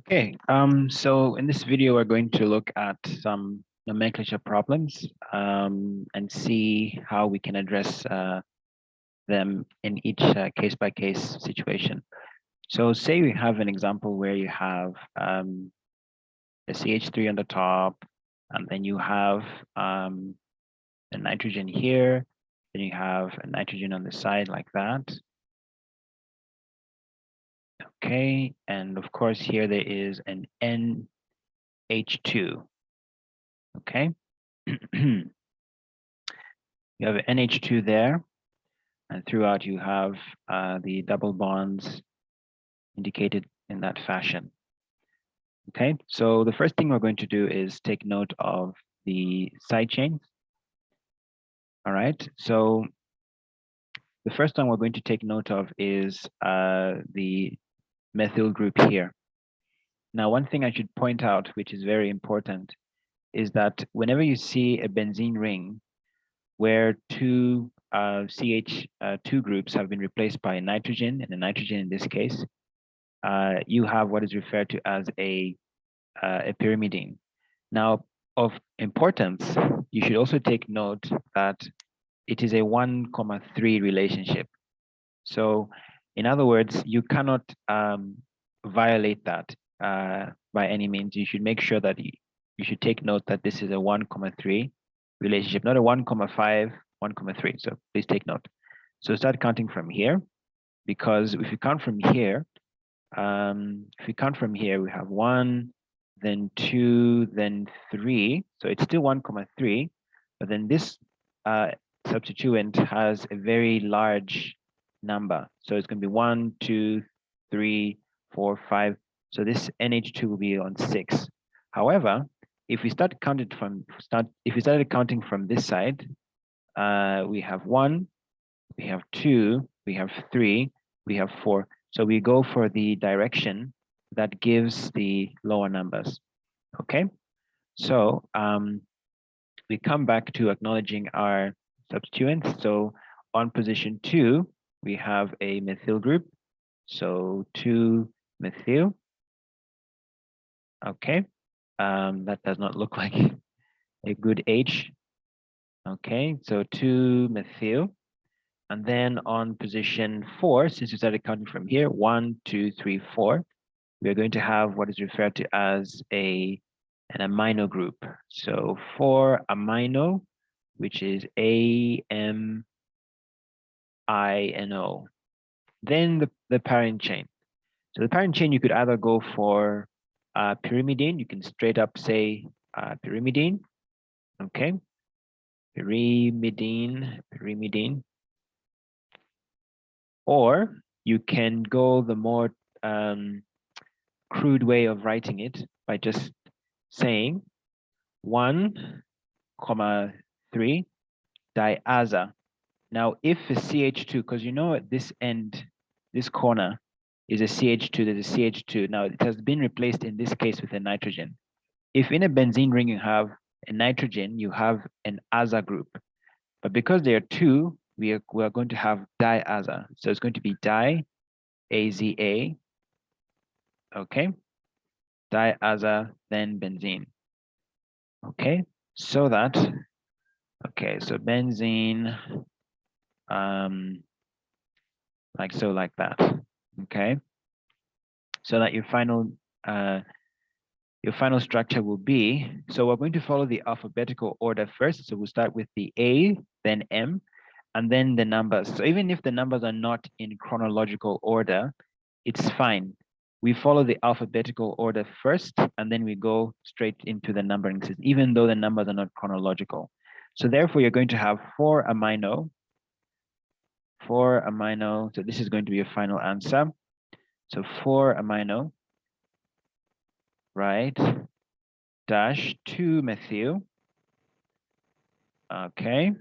Okay, so in this video, we're going to look at some nomenclature problems and see how we can address them in each case-by-case situation. So say we have an example where you have a CH3 on the top, and then you have a nitrogen here, then you have a nitrogen on the side like that. Okay, and of course here there is an NH2. Okay, you have an NH2 there, and throughout you have the double bonds indicated in that fashion. Okay, so the first thing we're going to do is take note of the side chains. All right, so the first one we're going to take note of is the methyl group here. Now, one thing I should point out, which is very important, is that whenever you see a benzene ring where two CH2 groups have been replaced by a nitrogen, and a nitrogen in this case, you have what is referred to as a pyrimidine. Now, of importance, you should also take note that it is a 1,3 relationship. So, in other words, you cannot violate that by any means. You should make sure that you should take note that this is a 1,3 relationship, not a 1,5, 1,3. So please take note. So start counting from here, because if you count from here, we have 1, then 2, then 3. So it's still 1,3, but then this substituent has a very large number. So it's going to be 1, 2, 3, 4, 5. So this NH2 will be on 6. However, if we started counting from this side, we have 1, we have 2, we have 3, we have 4. So we go for the direction that gives the lower numbers. Okay, so we come back to acknowledging our substituents. So on position 2, we have a methyl group. So 2-methyl. Okay, that does not look like a good H. Okay, so 2-methyl. And then on position 4, since we started counting from here, 1, 2, 3, 4, we are going to have what is referred to as an amino group. So 4-amino, which is AMINO. Then the parent chain. So the parent chain, you could either go for pyrimidine. You can straight up say pyrimidine. Okay, pyrimidine. Or you can go the more crude way of writing it by just saying 1,3 diaza. Now, if a CH2, because you know at this end, this corner is a CH2, there's a CH2. Now, it has been replaced in this case with a nitrogen. If in a benzene ring you have a nitrogen, you have an aza group. But because there are two, we are going to have diaza. So it's going to be di-AZA, okay? Diaza, then benzene. Okay, so that, okay, so benzene, like so, like that, okay? So that your final structure will be, so we're going to follow the alphabetical order first. So we'll start with the A, then M, and then the numbers. So even if the numbers are not in chronological order, it's fine. We follow the alphabetical order first, and then we go straight into the numbering system, even though the numbers are not chronological. So therefore, you're going to have 4-amino. So this is going to be a final answer. So 4-amino, right? Dash 2-methyl. Okay,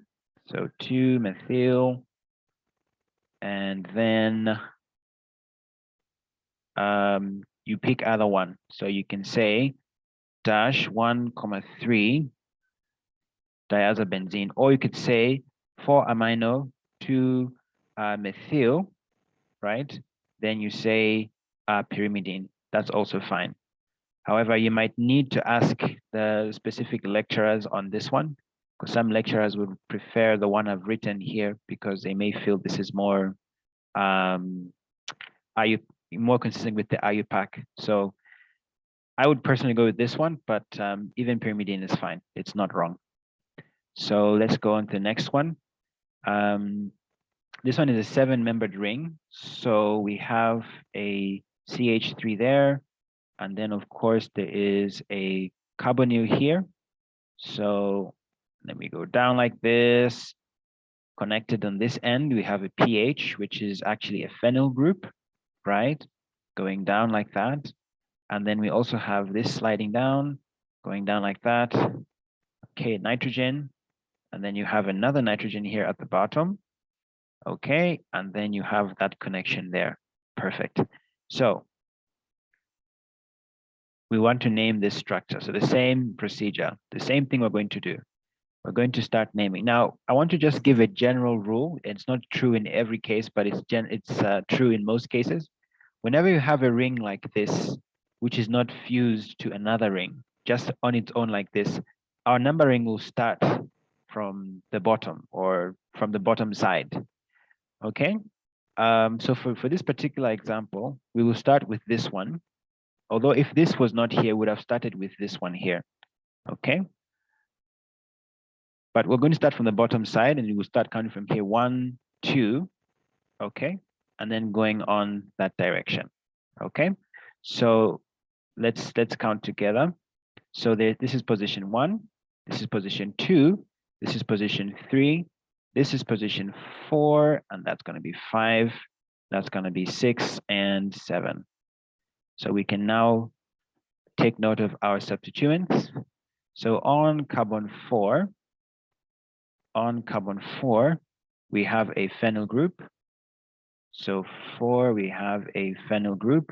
so 2-methyl, and then you pick either one. So you can say dash 1,3 diazobenzene, or you could say 4-amino 2-methyl, right? Then you say pyrimidine. That's also fine. However, you might need to ask the specific lecturers on this one, because some lecturers would prefer the one I've written here because they may feel this is more more consistent with the IUPAC. So I would personally go with this one, but even pyrimidine is fine. It's not wrong. So let's go on to the next one. This one is a 7-membered ring. So we have a CH3 there. And then, of course, there is a carbonyl here. So let me go down like this. Connected on this end, we have a pH, which is actually a phenyl group, right? Going down like that. And then we also have this sliding down, going down like that. Okay, nitrogen. And then you have another nitrogen here at the bottom. Okay, and then you have that connection there. Perfect. So we want to name this structure. So the same procedure, the same thing we're going to do. We're going to start naming. Now, I want to just give a general rule. It's not true in every case, but it's true in most cases. Whenever you have a ring like this, which is not fused to another ring, just on its own like this, our numbering will start from the bottom or from the bottom side, okay? So for this particular example, we will start with this one. Although if this was not here, we would have started with this one here, okay? But we're going to start from the bottom side and we will start counting from here, 1, 2, okay? And then going on that direction, okay? So let's count together. So this is position 1, this is position 2, this is position 3, this is position 4, and that's going to be 5, that's going to be 6 and 7. So we can now take note of our substituents. So on carbon 4, we have a phenyl group. So 4, we have a phenyl group.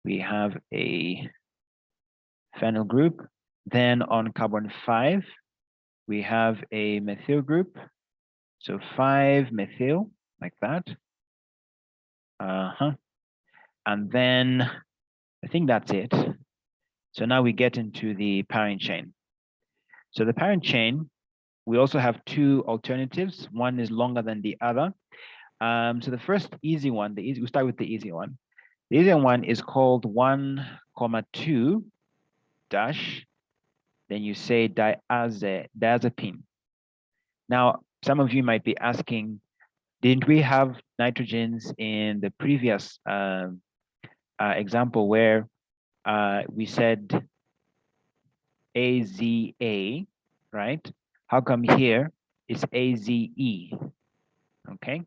We have a phenyl group. Then on carbon 5, we have a methyl group. So 5 methyl, like that. And then I think that's it. So now we get into the parent chain. So the parent chain, we also have 2 alternatives. One is longer than the other. So the first easy one, we start with the easy one. The easy one is called 1,2 dash, then you say diazepine. Now, some of you might be asking, didn't we have nitrogens in the previous example where we said AZA, right? How come here it's AZE, okay?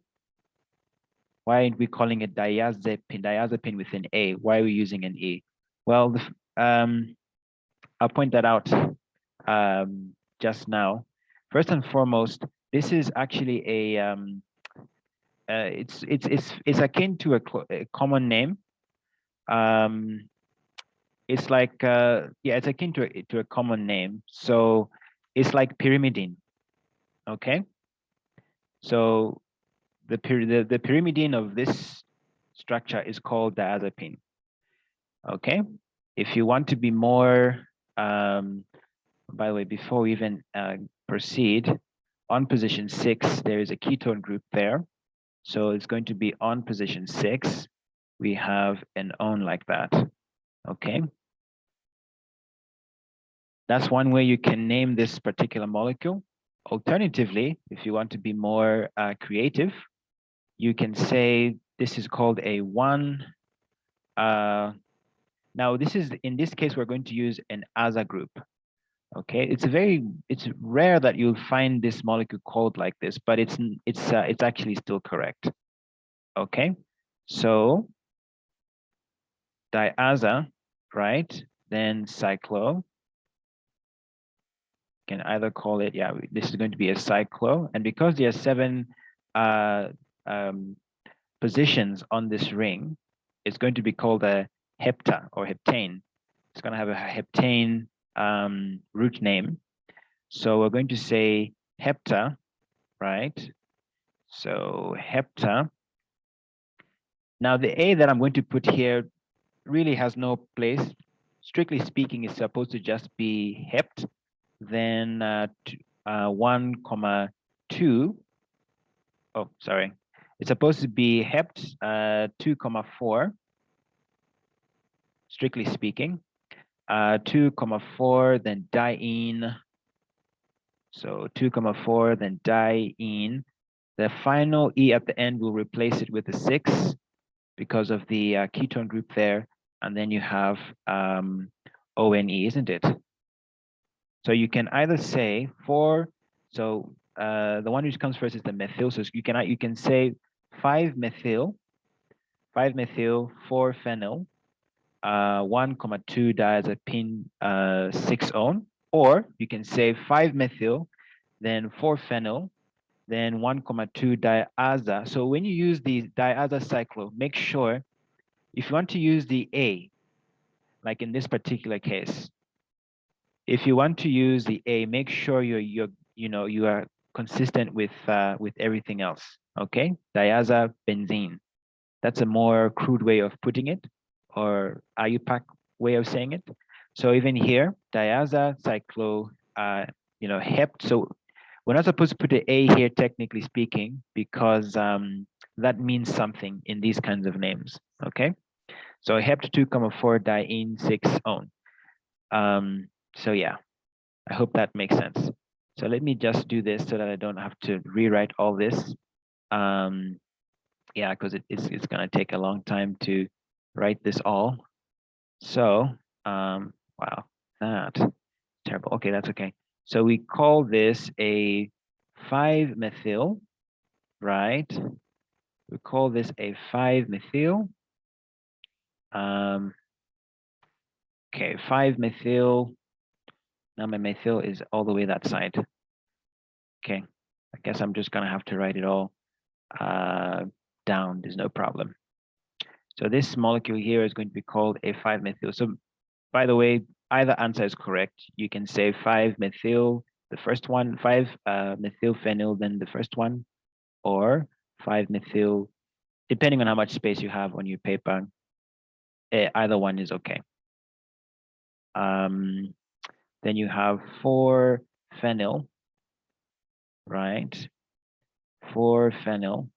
Why aren't we calling it diazepine with an A? Why are we using an E? Well, I'll point that out just now. First and foremost, this is actually a it's akin to a common name. It's like yeah, it's akin to a common name. So it's like pyrimidine. Okay. So the pyrimidine of this structure is called diazepine. Okay. If you want to be more, by the way, before we even proceed, on position 6, there is a ketone group there. So it's going to be on position 6. We have an on like that. Okay. That's one way you can name this particular molecule. Alternatively, if you want to be more creative, you can say this is called a 1. Now this is, in this case, we're going to use an aza group. Okay, it's rare that you'll find this molecule called like this, but it's actually still correct. Okay, so diaza, right? Then cyclo. Can either call it, yeah, this is going to be a cyclo, and because there are 7 positions on this ring, it's going to be called a hepta or heptane. It's going to have a heptane root name. So we're going to say hepta, right? So hepta. Now the A that I'm going to put here really has no place. Strictly speaking, it's supposed to just be hept, then 1,2. Oh, sorry. It's supposed to be hept 2,4, strictly speaking. 2,4, then diene. So 2,4, then diene. The final E at the end will replace it with a 6 because of the ketone group there. And then you have ONE, isn't it? So you can either say so the one which comes first is the methyl. So you can say 5-methyl, 4-phenyl, 1,2 diazepine 6-on, or you can say 5-methyl, then 4-phenyl, then 1,2 diaza. So when you use the diaza cyclo, make sure if you want to use the A, like in this particular case, if you want to use the A, make sure you are consistent with everything else. Okay, diaza benzene. That's a more crude way of putting it, or IUPAC way of saying it. So even here, diaza cyclo, hept. So we're not supposed to put the A here, technically speaking, because that means something in these kinds of names. Okay, so hept 2,4 diene 6-on. So yeah, I hope that makes sense. So let me just do this so that I don't have to rewrite all this. Yeah, because it's going to take a long time to write this all. So, wow, that's terrible. Okay, that's okay. So we call this a 5-methyl, right? We call this a 5-methyl. Okay, 5-methyl. Now my methyl is all the way that side. Okay, I guess I'm just gonna have to write it all down. There's no problem. So this molecule here is going to be called a 5-methyl. So by the way, either answer is correct. You can say 5-methyl, the first one, 5-methylphenyl, then the first one, or 5-methyl, depending on how much space you have on your paper. Either one is okay. Then you have 4-phenyl, right? 4-phenyl.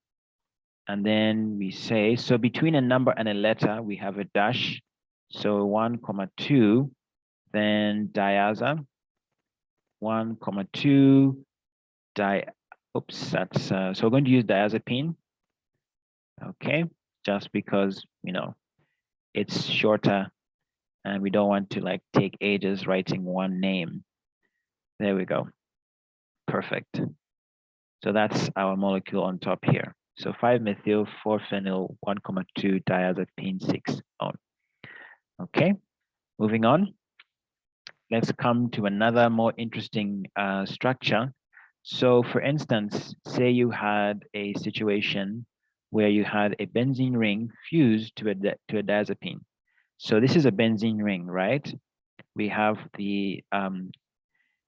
And then we say, so between a number and a letter, we have a dash. So 1,2, then diaza, 1,2, oops, that's, so we're going to use diazepine. Okay, just because, it's shorter and we don't want to like take ages writing one name. There we go. Perfect. So that's our molecule on top here. So 5-methyl, 4-phenyl, 1,2 diazepine 6-on. Okay, moving on. Let's come to another more interesting structure. So for instance, say you had a situation where you had a benzene ring fused to a diazepine. So this is a benzene ring, right? We have the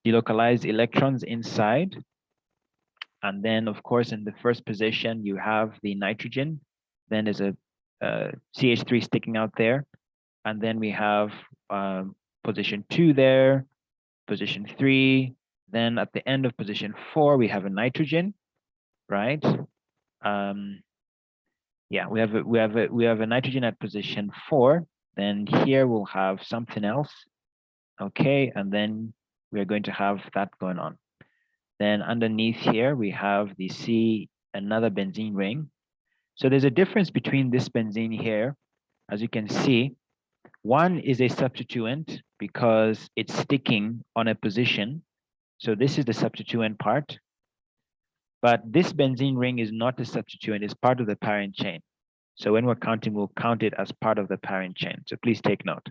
delocalized electrons inside. And then, of course, in the first position, you have the nitrogen. Then there's a CH3 sticking out there. And then we have position 2 there, position 3. Then at the end of position 4, we have a nitrogen, right? Yeah, we have a nitrogen at position 4. Then here we'll have something else. Okay, and then we're going to have that going on. Then underneath here, we have the another benzene ring. So there's a difference between this benzene here. As you can see, one is a substituent because it's sticking on a position. So this is the substituent part. But this benzene ring is not a substituent, it's part of the parent chain. So when we're counting, we'll count it as part of the parent chain. So please take note.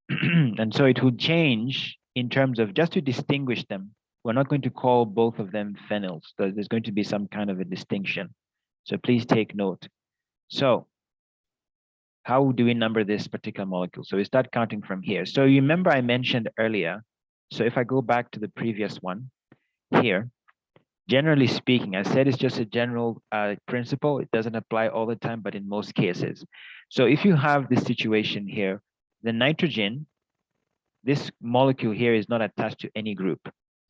And so it will change in terms of, just to distinguish them, we're not going to call both of them phenyls. There's going to be some kind of a distinction. So please take note. So how do we number this particular molecule? So we start counting from here. So you remember I mentioned earlier, so if I go back to the previous one here, Generally speaking, I said it's just a general principle. It doesn't apply all the time, but in most cases. So if you have this situation here, the nitrogen, this molecule here is not attached to any group.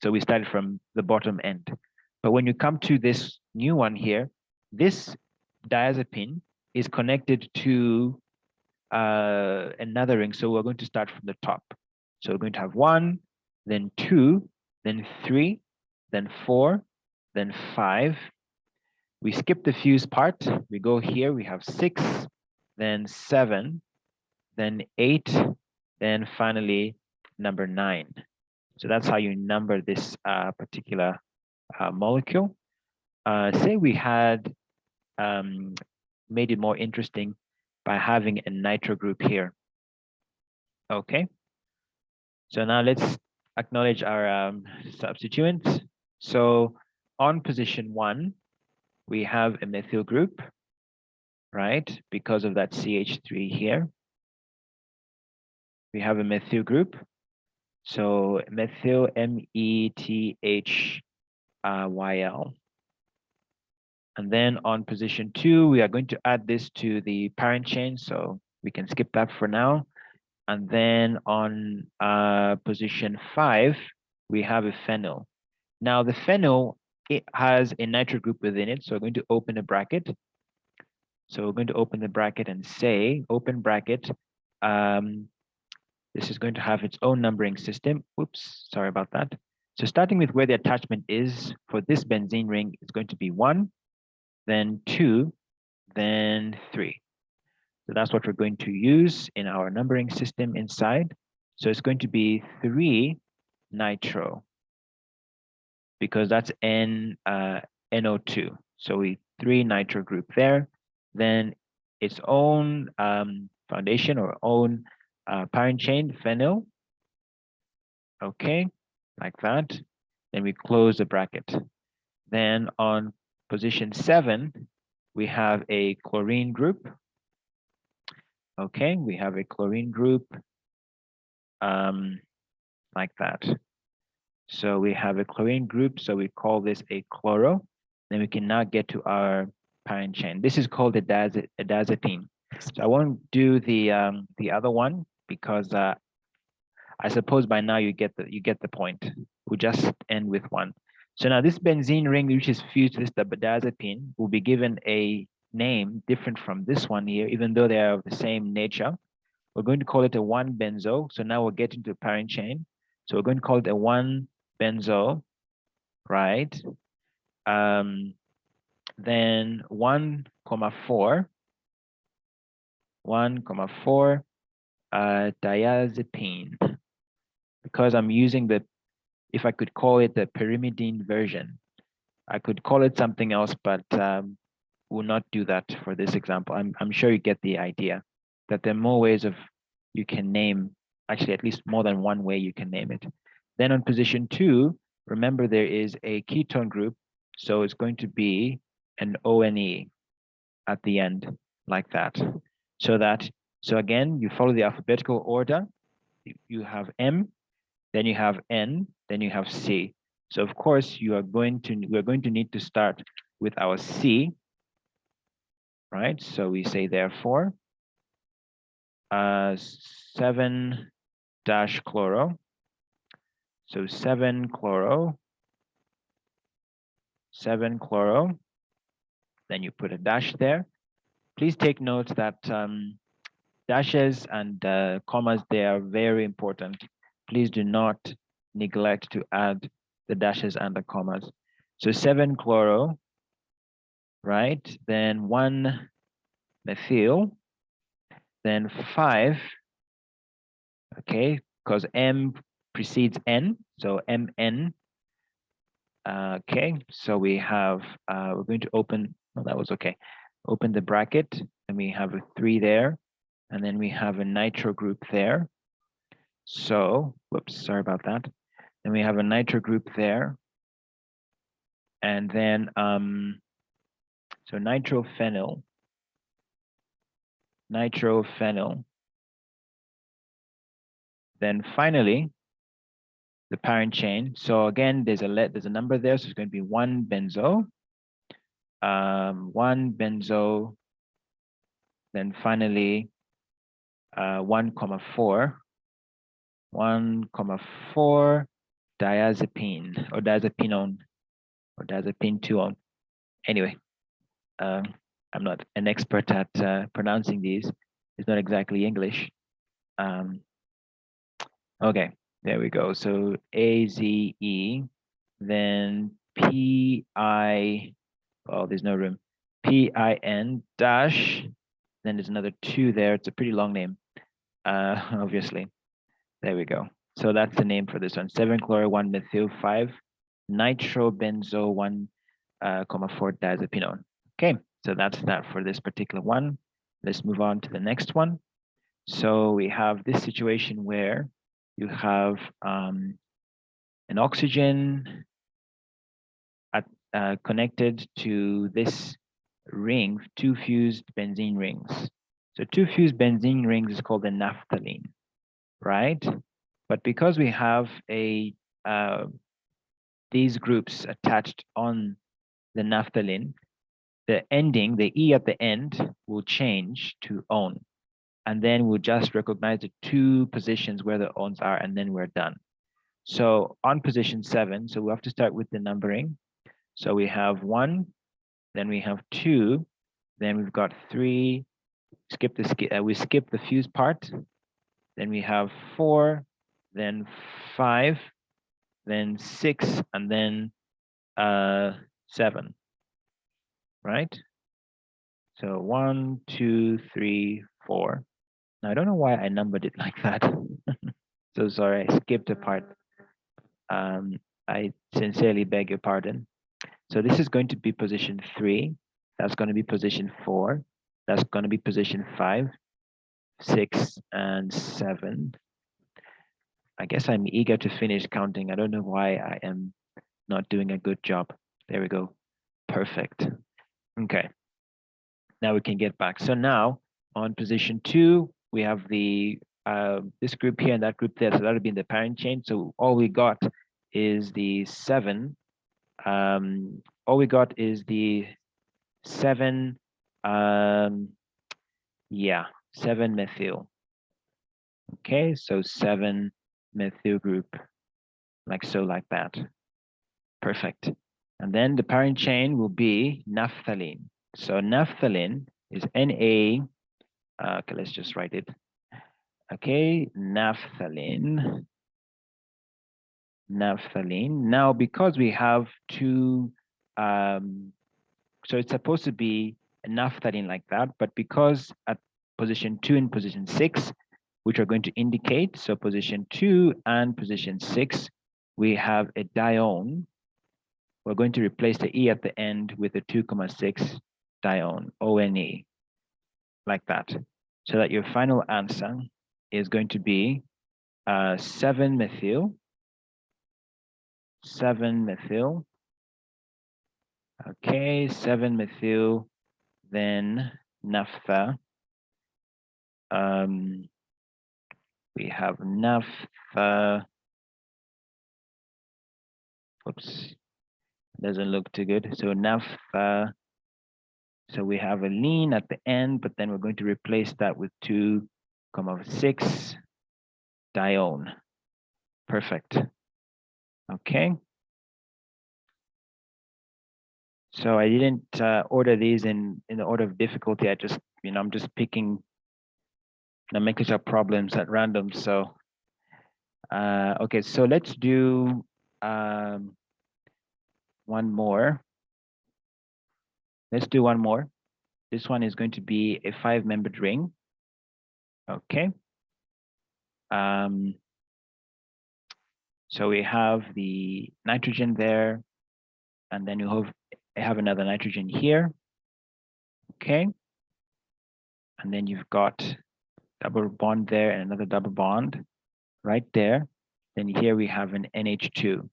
So we started from the bottom end. But when you come to this new one here, this diazepine is connected to another ring. So we're going to start from the top. So we're going to have 1, then 2, then 3, then 4, then 5. We skip the fuse part. We go here, we have 6, then 7, then 8, then finally number 9. So that's how you number this particular molecule. Say we had made it more interesting by having a nitro group here. Okay. So now let's acknowledge our substituents. So on position 1, we have a methyl group, right? Because of that CH3 here. We have a methyl group. So methyl, METHYL. And then on position 2, we are going to add this to the parent chain. So we can skip that for now. And then on position 5, we have a phenyl. Now the phenyl, it has a nitro group within it. So we're going to open a bracket. So we're going to open the bracket and say, open bracket. This is going to have its own numbering system. Oops, sorry about that. So starting with where the attachment is for this benzene ring, it's going to be 1, then 2, then 3. So that's what we're going to use in our numbering system inside. So it's going to be 3 nitro, because that's NO2. So we 3 nitro group there, then its own foundation or own parent chain, phenyl. Okay, like that. Then we close the bracket. Then on position 7, we have a chlorine group. Okay, we have a chlorine group like that. So we have a chlorine group, so we call this a chloro. Then we can now get to our parent chain. This is called a diazepine. So I won't do the other one because I suppose by now you get the point. We'll just end with one. So now this benzene ring, which is fused to this diazepine, will be given a name different from this one here, even though they are of the same nature. We're going to call it a 1-benzo. So now we'll get into the parent chain. So we're going to call it a 1-benzo, right? Then 1,4 diazepine. Because I'm using the, if I could call it the pyrimidine version, I could call it something else, but we'll not do that for this example. I'm sure you get the idea that there are more ways of you can name, actually at least more than one way you can name it. Then on position 2, remember there is a ketone group, so it's going to be an ONE at the end, like that. So again, you follow the alphabetical order. You have M, then you have N, then you have C. So of course we're going to need to start with our C, right? So we say therefore 7-chloro. So 7-chloro, then you put a dash there. Please take note that dashes and commas, they are very important. Please do not neglect to add the dashes and the commas. So 7-chloro, right? Then 1-methyl, then 5, okay, because M precedes N, so MN. Okay, so we have, we're going to open, oh, that was okay. Open the bracket, and we have a 3 there, and then we have a nitro group there. So, whoops, sorry about that. Then we have a nitro group there. And then, so nitrophenyl. Then finally, the parent chain. So again, there's a number there, so it's going to be 1 benzo, 1 benzo, then finally 1,4, 1,4 diazepine or diazepinone or diazepine-2-one. Anyway, I'm not an expert at pronouncing these. It's not exactly English. Okay, there we go. So AZE, then PI, well, there's no room. PIN dash, then there's another 2 there. It's a pretty long name, obviously. There we go. So that's the name for this one. 7-chloro-1-methyl-5 nitrobenzo 1,4 diazepinone. Okay, so that's that for this particular one. Let's move on to the next one. So we have this situation where you have an oxygen connected to this ring, 2 fused benzene rings. So 2 fused benzene rings is called a naphthalene, right? But because we have these groups attached on the naphthalene, the ending, the E at the end will change to on. And then we'll just recognize the 2 positions where the ons are, and then we're done. So on position 7, so we have to start with the numbering. So we have 1, then we have 2, then we've got 3, we skip the fuse part, then we have 4, then 5, then 6, and then 7, right? So 1, 2, 3, 4. Now, I don't know why I numbered it like that. So sorry, I skipped a part. I sincerely beg your pardon. So this is going to be position 3. That's going to be position 4. That's going to be position 5, 6, and 7. I guess I'm eager to finish counting. I don't know why I am not doing a good job. There we go. Perfect. Okay. Now we can get back. So now on position 2, we have the this group here and that group there. So that'll be in the parent chain. So all we got is the 7. All we got is the 7. 7 methyl. Okay, so 7 methyl group, like so, like that. Perfect. And then the parent chain will be naphthalene. So naphthalene is Na. Okay, let's just write it. Okay, naphthalene. Naphthalene. Now, because we have 2, so it's supposed to be a naphthalene like that, but because at position 2 and position 6, which are going to indicate, so position 2 and position 6, we have a dione. We're going to replace the E at the end with a 2,6 dione, ONE, like that. So that your final answer is going to be 7 methyl, 7 methyl. Okay, 7 methyl, then naphtha. We have naphtha. Oops, doesn't look too good. So naphtha. So we have a lean at the end, but then we're going to replace that with 2,6 dione. Perfect. Okay. So I didn't order these in the order of difficulty. I just, I'm just picking nomenclature problems at random. So, okay, so let's do one more. Let's do one more. This one is going to be a 5-membered ring. Okay. So we have the nitrogen there, and then you have another nitrogen here. Okay. And then you've got double bond there and another double bond right there. Then here we have an NH2.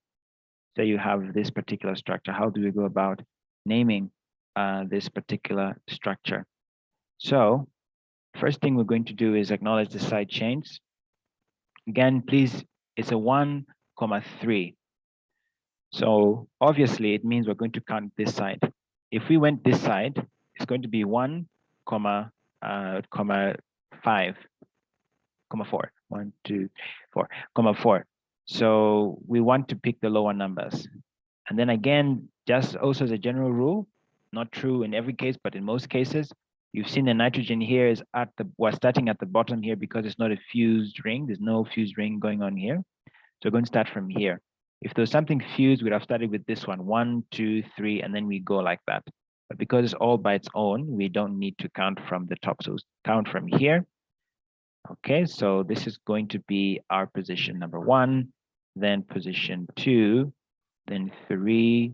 So you have this particular structure. How do we go about naming this particular structure? So first thing we're going to do is acknowledge the side chains. Again, please, it's a 1 comma 3. So obviously it means we're going to count this side. If we went this side, it's going to be 1, comma 5, comma 4. 1, 2, 4, comma 4. So we want to pick the lower numbers. And then again, just also as a general rule, not true in every case, but in most cases, you've seen the nitrogen here is we're starting at the bottom here because it's not a fused ring. There's no fused ring going on here. So we're going to start from here. If there was something fused, we'd have started with this one, 1, 2, 3, and then we go like that. But because it's all by its own, we don't need to count from the top. So count from here. Okay, so this is going to be our position number 1, then position 2, then 3,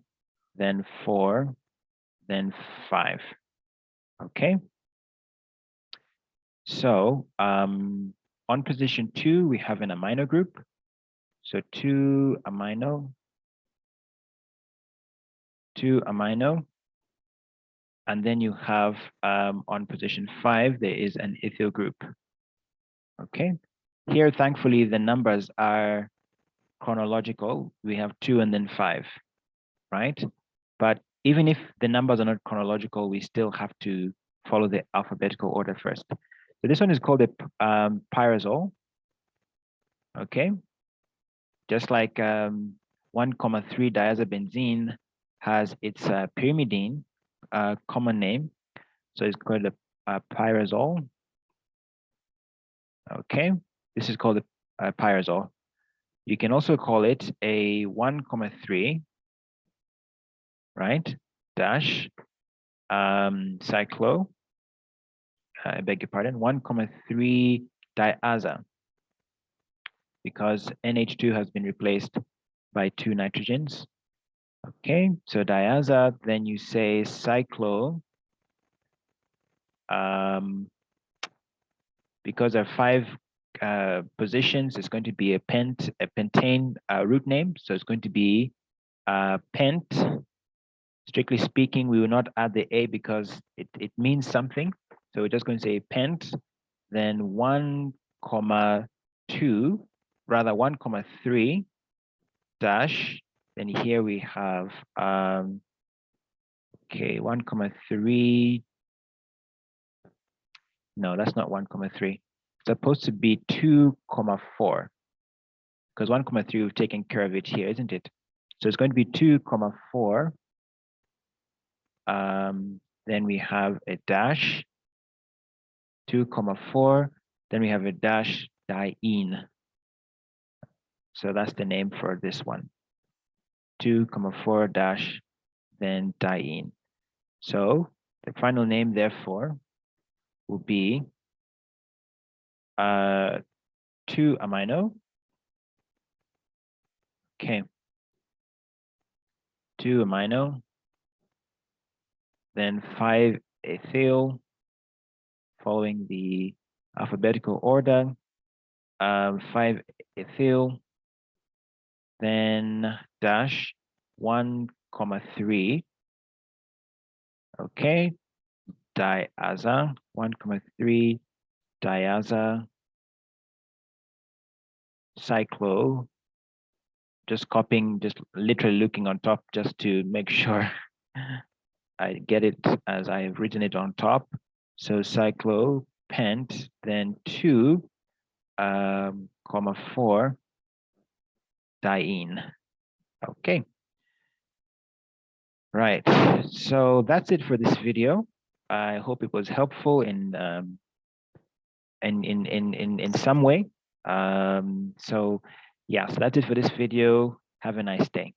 then 4, then 5. Okay. So on position 2, we have an amino group. So 2 amino, and then you have on position 5, there is an ethyl group. Okay. Here, thankfully, the numbers are chronological. We have 2 and then 5, right? But even if the numbers are not chronological, we still have to follow the alphabetical order first. So this one is called a pyrazole. Okay. Just like 1,3 diazobenzene has its pyrimidine common name. So it's called a pyrazole. Okay. This is called a pyrazole. You can also call it a 1,3, right? Dash cyclo, I beg your pardon, 1,3 diaza, because NH2 has been replaced by 2 nitrogens. Okay, so diaza, then you say cyclo, because there are 5 positions, it's going to be a pentane root name. So it's going to be pent. Strictly speaking, we will not add the A because it means something. So we're just going to say pent, then 1,2, rather 1,3 dash. Then here we have, okay, 1,3. No, that's not 1,3. It's supposed to be 2,4 because 1,3 we've taken care of it here, isn't it? So it's going to be 2,4. Then we have a dash, 2,4. Then we have a dash diene. So that's the name for this one. 2,4 dash, then diene. So the final name, therefore, will be 2 amino. Okay. 2 amino. Then 5 ethyl, following the alphabetical order. 5 ethyl, then dash 1,3. Okay, diaza, 1,3 diaza, cyclo. Just copying, just literally looking on top just to make sure I get it as I have written it on top. So cyclo, pent, then 2, 4 diene. Okay. Right. So that's it for this video. I hope it was helpful in some way. So yeah, so that's it for this video. Have a nice day.